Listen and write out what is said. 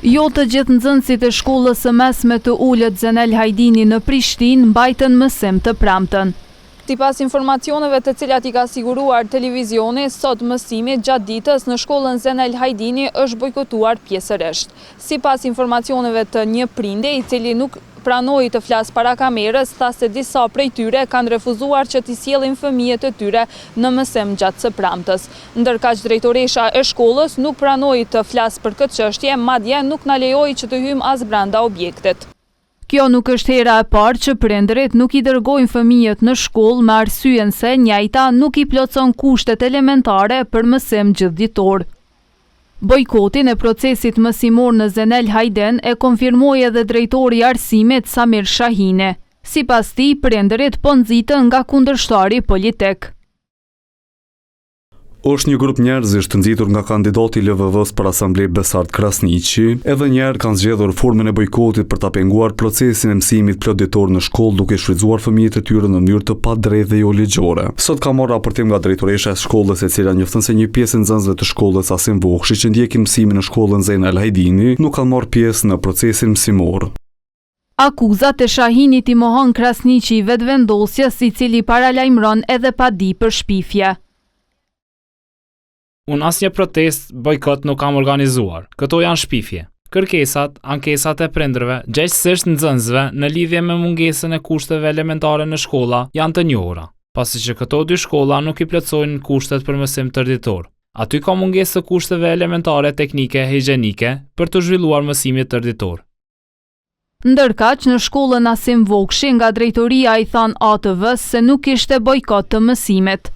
Jo të gjithë nxënësit e shkollës së mesme të Ulët Zenel Hajdini në Prishtinë mbajtën mësim të premten. Sipas informacioneve të cilat i ka siguruar televizioni, sot mësimi gjatë ditës në shkollën Zenel Hajdini është bojkotuar pjesërisht. Sipas informacioneve të një prinde i cili nuk pranoi të flasë para kamerës, tha se disa prej tyre kanë refuzuar që t'i sjellin fëmijët e tyre në mësim gjatë së premtës. Ndërkaq drejtoresha e shkollës nuk pranoi të flasë për këtë çështje, madje nuk na lejoi që të hyjmë as brenda objektit. Kjo nuk është hera e parë që prindërit nuk i dërgojnë fëmijët në shkollë me arsyen se njëjta nuk i plotson kushtet elementare për mësim gjithditor. Bojkotin e procesit mësimor në Zenel Hajdin e konfirmoi edhe drejtori i arsimit Samir Shahine. Sipas tij, prindërit po nxitën nga kundërshtari politik. Është një grup njerëzish të nxitur nga kandidati i LVV-s për Asamble Besart Krasniqi, edhe njerë kanë zgjedhur formën e bojkotit për ta penguar procesin e mësimit plotditor në shkollë duke shfrytzuar fëmijët e tyre në mënyrë të padrejtë dhe jo ligjore. Sot ka marrë raportim nga drejtoresha e shkollës e cila njofton se një pjesë e nxënësve të shkollës Asim Vokshi që ndjekin mësimin në shkollën Zenel Hajdini nuk kanë marrë pjesë në procesin mësimor. Akuzat e Shahinit i mohon Krasniqi vetvendosjes i cili paralajmëron edhe pa di për shpifje. Unë asnjë protest, bojkot nuk kam organizuar. Këto janë shpifje. Kërkesat, ankesat e prindërve, gjithsesi nxënësve në lidhje me mungesën e kushteve elementare në shkolla janë të njohura, pasi që këto dy shkolla nuk i plotësojnë kushtet për mësim tërditor. Aty ka mungesë të kushteve elementare teknike higjienike për të zhvilluar mësimin tërditor. Ndërkaq në shkollën Asim Vokshi nga drejtoria i than ATV-s se nuk ishte bojkot të mësimit.